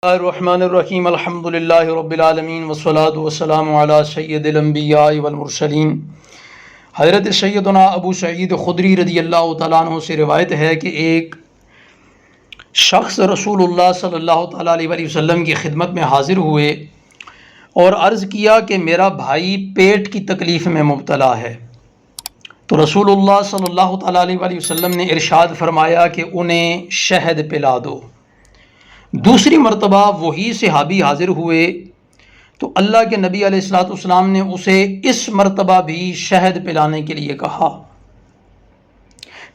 الرحمن الرحیم الحمد للہ رب العالمین والصلاة والسلام علی سید الانبیاء والمرسلین۔ حضرت سیدنا ابو سعید خدری رضی اللہ تعالیٰ عنہ سے روایت ہے کہ ایک شخص رسول اللہ صلی اللہ تعالیٰ علیہ وسلم کی خدمت میں حاضر ہوئے اور عرض کیا کہ میرا بھائی پیٹ کی تکلیف میں مبتلا ہے۔ تو رسول اللہ صلی اللہ تعالیٰ علیہ وسلم نے ارشاد فرمایا کہ انہیں شہد پلا دو۔ دوسری مرتبہ وہی صحابی حاضر ہوئے تو اللہ کے نبی علیہ الصلوۃ والسلام نے اسے اس مرتبہ بھی شہد پلانے کے لیے کہا۔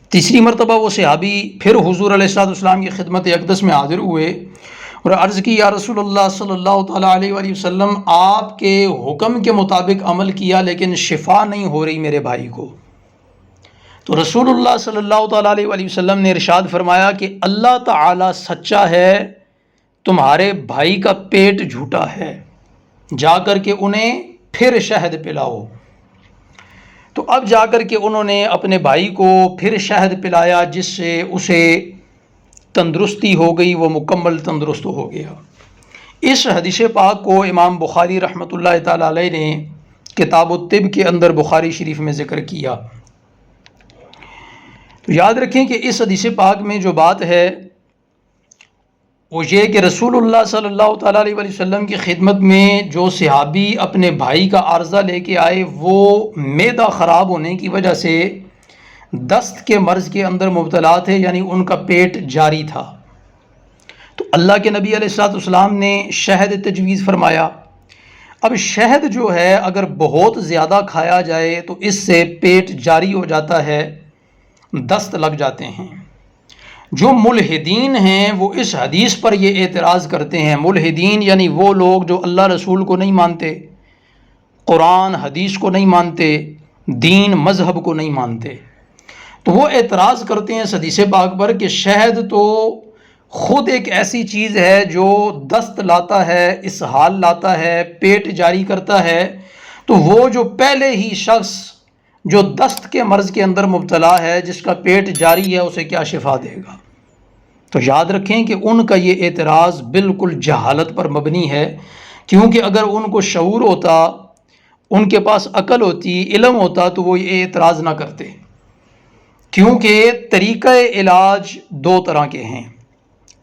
تیسری مرتبہ وہ صحابی پھر حضور علیہ الصلوۃ والسلام کی خدمت اقدس میں حاضر ہوئے اور عرض کی یا رسول اللہ صلی اللہ تعالیٰ علیہ وسلم، آپ کے حکم کے مطابق عمل کیا لیکن شفا نہیں ہو رہی میرے بھائی کو۔ تو رسول اللہ صلی اللہ تعالیٰ علیہ وسلم نے ارشاد فرمایا کہ اللہ تعالیٰ سچا ہے، تمہارے بھائی کا پیٹ جھوٹا ہے، جا کر کے انہیں پھر شہد پلاؤ۔ تو اب جا کر کے انہوں نے اپنے بھائی کو پھر شہد پلایا، جس سے اسے تندرستی ہو گئی، وہ مکمل تندرست ہو گیا۔ اس حدیث پاک کو امام بخاری رحمۃ اللہ تعالیٰ علیہ نے کتاب الطب کے اندر بخاری شریف میں ذکر کیا۔ تو یاد رکھیں کہ اس حدیث پاک میں جو بات ہے وہ یہ کہ رسول اللہ صلی اللہ تعالیٰ علیہ وسلم کی خدمت میں جو صحابی اپنے بھائی کا عارضہ لے کے آئے، وہ معدہ خراب ہونے کی وجہ سے دست کے مرض کے اندر مبتلا تھے، یعنی ان کا پیٹ جاری تھا۔ تو اللہ کے نبی علیہ الصلوۃ والسلام نے شہد تجویز فرمایا۔ اب شہد جو ہے اگر بہت زیادہ کھایا جائے تو اس سے پیٹ جاری ہو جاتا ہے، دست لگ جاتے ہیں۔ جو ملحدین ہیں وہ اس حدیث پر یہ اعتراض کرتے ہیں۔ ملحدین یعنی وہ لوگ جو اللہ رسول کو نہیں مانتے، قرآن حدیث کو نہیں مانتے، دین مذہب کو نہیں مانتے، تو وہ اعتراض کرتے ہیں اس حدیث پاک پر کہ شہد تو خود ایک ایسی چیز ہے جو دست لاتا ہے، اسہال لاتا ہے، پیٹ جاری کرتا ہے، تو وہ جو پہلے ہی شخص جو دست کے مرض کے اندر مبتلا ہے، جس کا پیٹ جاری ہے، اسے کیا شفا دے گا؟ تو یاد رکھیں کہ ان کا یہ اعتراض بالکل جہالت پر مبنی ہے، کیونکہ اگر ان کو شعور ہوتا، ان کے پاس عقل ہوتی، علم ہوتا، تو وہ یہ اعتراض نہ کرتے۔ کیونکہ طریقہ علاج دو طرح کے ہیں۔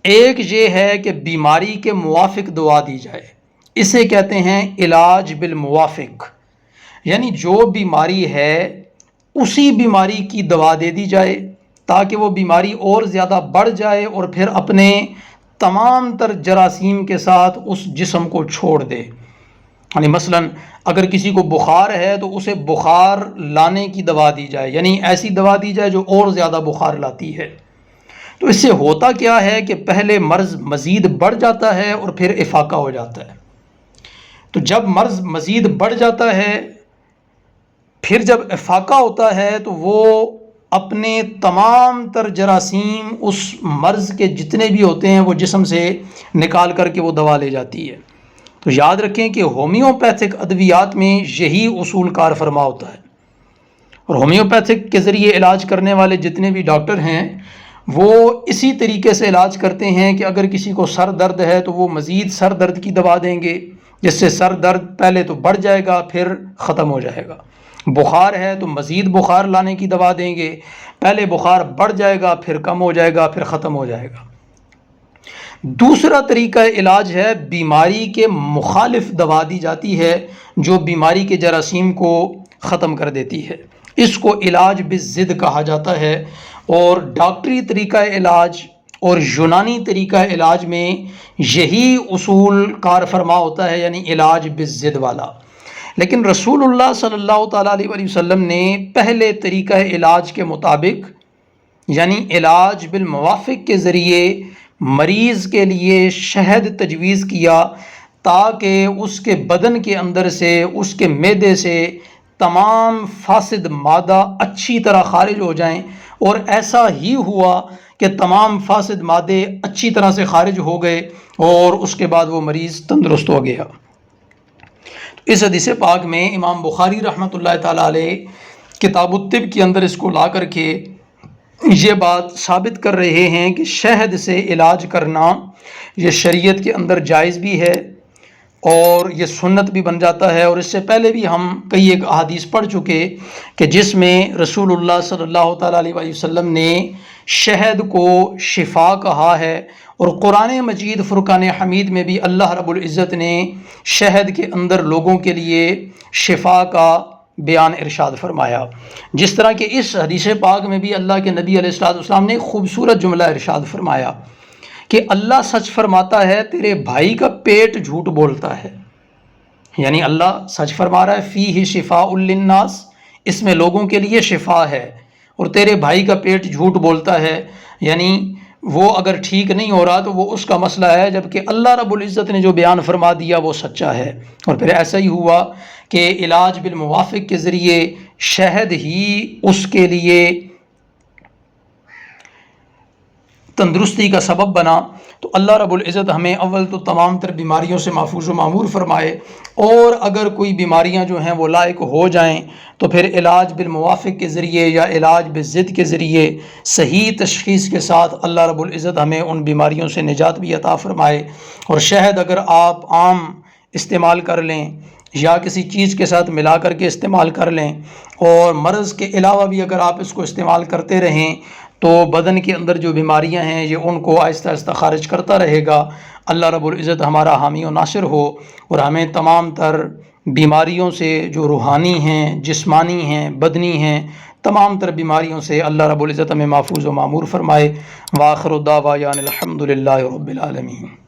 ایک یہ ہے کہ بیماری کے موافق دوا دی جائے، اسے کہتے ہیں علاج بالموافق، یعنی جو بیماری ہے اسی بیماری کی دوا دے دی جائے تاکہ وہ بیماری اور زیادہ بڑھ جائے اور پھر اپنے تمام تر جراثیم کے ساتھ اس جسم کو چھوڑ دے۔ یعنی مثلا اگر کسی کو بخار ہے تو اسے بخار لانے کی دوا دی جائے، یعنی ایسی دوا دی جائے جو اور زیادہ بخار لاتی ہے۔ تو اس سے ہوتا کیا ہے کہ پہلے مرض مزید بڑھ جاتا ہے اور پھر افاقہ ہو جاتا ہے۔ تو جب مرض مزید بڑھ جاتا ہے، پھر جب افاقہ ہوتا ہے، تو وہ اپنے تمام تر جراثیم اس مرض کے جتنے بھی ہوتے ہیں وہ جسم سے نکال کر کے وہ دوا لے جاتی ہے۔ تو یاد رکھیں کہ ہومیوپیتھک ادویات میں یہی اصول کار فرما ہوتا ہے، اور ہومیوپیتھک کے ذریعے علاج کرنے والے جتنے بھی ڈاکٹر ہیں وہ اسی طریقے سے علاج کرتے ہیں کہ اگر کسی کو سر درد ہے تو وہ مزید سر درد کی دوا دیں گے، جس سے سر درد پہلے تو بڑھ جائے گا پھر ختم ہو جائے گا۔ بخار ہے تو مزید بخار لانے کی دوا دیں گے، پہلے بخار بڑھ جائے گا پھر کم ہو جائے گا پھر ختم ہو جائے گا۔ دوسرا طریقہ علاج ہے بیماری کے مخالف دوا دی جاتی ہے جو بیماری کے جراثیم کو ختم کر دیتی ہے، اس کو علاج بالضد کہا جاتا ہے۔ اور ڈاکٹری طریقہ علاج اور یونانی طریقہ علاج میں یہی اصول کار فرما ہوتا ہے، یعنی علاج بالضد والا۔ لیکن رسول اللہ صلی اللہ تعالیٰ علیہ وسلم نے پہلے طریقہ علاج کے مطابق، یعنی علاج بالموافق کے ذریعے مریض کے لیے شہد تجویز کیا تاکہ اس کے بدن کے اندر سے، اس کے معدے سے تمام فاسد مادہ اچھی طرح خارج ہو جائیں، اور ایسا ہی ہوا کہ تمام فاسد مادے اچھی طرح سے خارج ہو گئے اور اس کے بعد وہ مریض تندرست ہو گیا۔ اس حدیث پاک میں امام بخاری رحمۃ اللہ تعالیٰ علیہ کتاب الطب کے اندر اس کو لا کر کے یہ بات ثابت کر رہے ہیں کہ شہد سے علاج کرنا یہ شریعت کے اندر جائز بھی ہے اور یہ سنت بھی بن جاتا ہے۔ اور اس سے پہلے بھی ہم کئی ایک احادیث پڑھ چکے کہ جس میں رسول اللہ صلی اللہ تعالیٰ علیہ وسلم نے شہد کو شفا کہا ہے، اور قرآن مجید فرقان حمید میں بھی اللہ رب العزت نے شہد کے اندر لوگوں کے لیے شفا کا بیان ارشاد فرمایا۔ جس طرح کہ اس حدیث پاک میں بھی اللہ کے نبی علیہ الصلوۃ والسلام نے خوبصورت جملہ ارشاد فرمایا کہ اللہ سچ فرماتا ہے تیرے بھائی کا پیٹ جھوٹ بولتا ہے، یعنی اللہ سچ فرما رہا ہے فیہ شفاء للناس، اس میں لوگوں کے لیے شفا ہے، اور تیرے بھائی کا پیٹ جھوٹ بولتا ہے، یعنی وہ اگر ٹھیک نہیں ہو رہا تو وہ اس کا مسئلہ ہے، جبکہ اللہ رب العزت نے جو بیان فرما دیا وہ سچا ہے۔ اور پھر ایسا ہی ہوا کہ علاج بالموافق کے ذریعے شہد ہی اس کے لیے تندرستی کا سبب بنا۔ تو اللہ رب العزت ہمیں اول تو تمام تر بیماریوں سے محفوظ و معمور فرمائے، اور اگر کوئی بیماریاں جو ہیں وہ لائق ہو جائیں تو پھر علاج بالموافق کے ذریعے یا علاج بالضد کے ذریعے صحیح تشخیص کے ساتھ اللہ رب العزت ہمیں ان بیماریوں سے نجات بھی عطا فرمائے۔ اور شہد اگر آپ عام استعمال کر لیں یا کسی چیز کے ساتھ ملا کر کے استعمال کر لیں، اور مرض کے علاوہ بھی اگر آپ اس کو استعمال کرتے رہیں تو بدن کے اندر جو بیماریاں ہیں یہ ان کو آہستہ آہستہ خارج کرتا رہے گا۔ اللہ رب العزت ہمارا حامی و ناصر ہو، اور ہمیں تمام تر بیماریوں سے جو روحانی ہیں، جسمانی ہیں، بدنی ہیں، تمام تر بیماریوں سے اللہ رب العزت ہمیں محفوظ و معمور فرمائے۔ وآخر الدعوانا الحمد للہ رب العالمین۔